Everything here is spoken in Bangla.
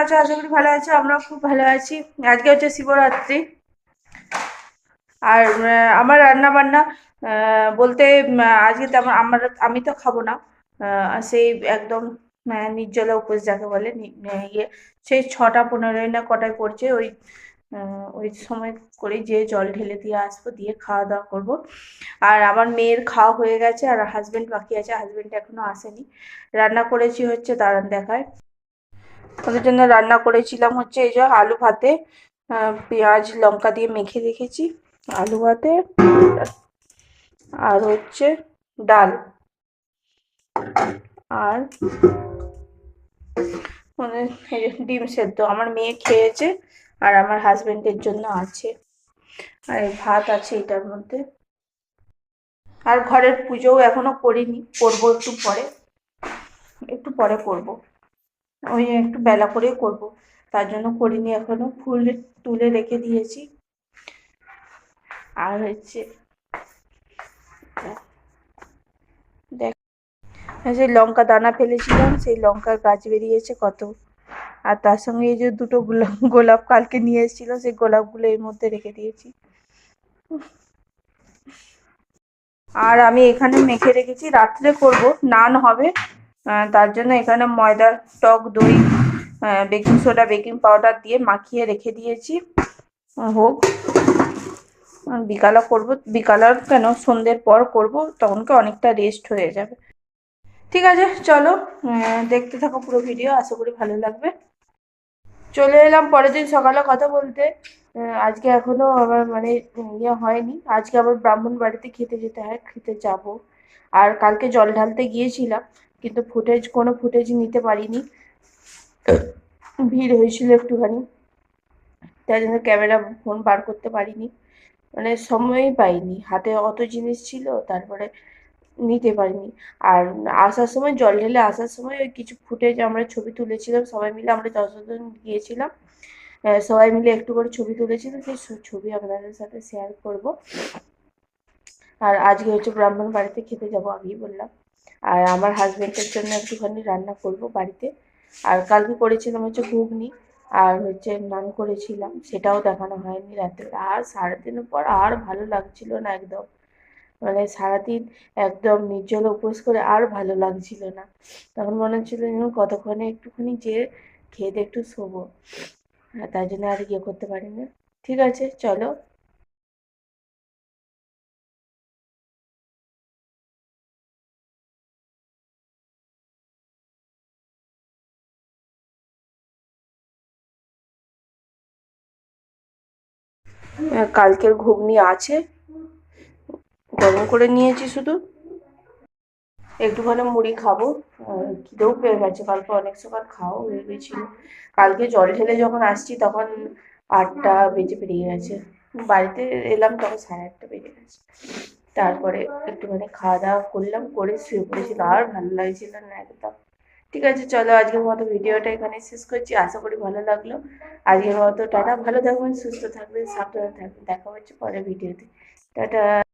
আছো? আশা করি ভালো আছো। আমরা খুব ভালো আছি। আজকে হচ্ছে শিবরাত্রি। আর আমার রান্না বান্না বলতে আজকে তেমন আমি তো খাবো না। সেই একদম নির্জলা উপোস যাকে বলে ইয়ে সেই 6টা 15 না কটায় পড়ছে ওই সময় করে যে জল ঢেলে দিয়ে আসবো, দিয়ে খাওয়া দাওয়া করবো। আর আমার মেয়ের খাওয়া হয়ে গেছে, আর হাজবেন্ড বাকি আছে, হাজবেন্ড এখনো আসেনি। রান্না করেছি হচ্ছে দাঁড়ান দেখায়। ওদের জন্য রান্না করেছিলাম হচ্ছে এই যে আলু ভাতে পেঁয়াজ লঙ্কা দিয়ে মেখে রেখেছি, আলু ভাতে। আর হচ্ছে ডাল, আর মানে ডিম সেদ্ধ আমার মেয়ে খেয়েছে, আর আমার হাজবেন্ডের জন্য আছে, আর ভাত আছে এটার মধ্যে। আর ঘরের পুজোও এখনো করিনি, করবো একটু পরে করবো। ওই একটু বেলা করে করব, তার জন্য করিনি এখনো। ফুল তুলে রেখে দিয়েছি। আর হচ্ছে দেখ, সেই লঙ্কা দানা ফেলেছিলাম, সেই লঙ্কার গাছ বেরিয়েছে কত। আর তার সঙ্গে এই যে দুটো গোলাপ কালকে নিয়ে এসেছিল, সেই গোলাপগুলো এর মধ্যে রেখে দিয়েছি। আর আমি এখানে মেখে রেখেছি, রাত্রে করব, নান হবে। তার জন্য এখানে ময়দা, টক দই, বেকিং সোডা, বেকিং পাউডার দিয়ে মাখিয়ে রেখে দিয়েছি। হোক, বিকালে করব, বিকালের কেন সন্ধ্যের পর করব, তখনকে অনেকটা রেস্ট হয়ে যাবে। ঠিক আছে চলো, দেখতে থাকো পুরো ভিডিও, আশা করি ভালো লাগবে। চলে এলাম পরের দিন সকালে কথা বলতে। আজকে এখনো আমার মানে ইয়ে হয়নি, আজকে আবার ব্রাহ্মণ বাড়িতে খেতে যেতে হয়, খেতে যাব। আর কালকে জল ঢালতে গিয়েছিলাম, কিন্তু কোনো ফুটেজ নিতে পারিনি, ভিড় হয়েছিল একটুখানি, তাই জন্য ক্যামেরা ফোন বার করতে পারিনি। মানে সময়ই পাইনি, হাতে অত জিনিস ছিল, তারপরে নিতে পারিনি। আর আসার সময় জল ঢেলে আসার সময় ওই কিছু ফুটেজ আমরা ছবি তুলেছিলাম সবাই মিলে, আমরা 10 জন গিয়েছিলাম। সবাই মিলে একটু করে ছবি তুলেছিলাম, সেই ছবি আপনাদের সাথে শেয়ার করব। আর আজকে হচ্ছে ব্রাহ্মণ বাড়িতে খেতে যাব, আগেই বললাম। আর আমার হাজবেন্ডের জন্য একটুখানি রান্না করব বাড়িতে। আর কালকে করেছিলাম হচ্ছে ঘুগনি, আর হচ্ছে নান করেছিলাম, সেটাও দেখানো হয়নি রাত্রে। আর সারাদিনের পর আর ভালো লাগছিল না একদম, মানে সারাদিন একদম নির্জলা উপোস করে আর ভালো লাগছিল না। তখন মনে হচ্ছিল যেন কতক্ষণে একটুখানি যে খেয়ে দিয়ে একটু শোবো, তাই জন্য আর ইয়ে করতে পারি না। ঠিক আছে চলো। কালকের ঘুগনি আছে, গরম করে নিয়েছি শুধু, একটুখানি মুড়ি খাবো। খিদেও পেয়ে গেছে, কালকে অনেক সকাল খাওয়া হয়ে গেছিল। কালকে জল ঢেলে যখন আসছি তখন 8টা বেজে পেরিয়ে গেছে, বাড়িতে এলাম তখন 8:30 বেজে গেছে। তারপরে একটুখানি খাওয়া দাওয়া করলাম, করে শুয়ে পড়েছিল, আর ভালো লাগছিল না একদম। ঠিক আছে চলো, আজকের মতো ভিডিওটা এখানে শেষ করছি, আশা করি ভালো লাগলো। আজকের মতো টাটা, ভালো থাকবেন, সুস্থ থাকবেন, সাবধানে থাকবেন, দেখা হচ্ছে পরের ভিডিওতে। টাটা।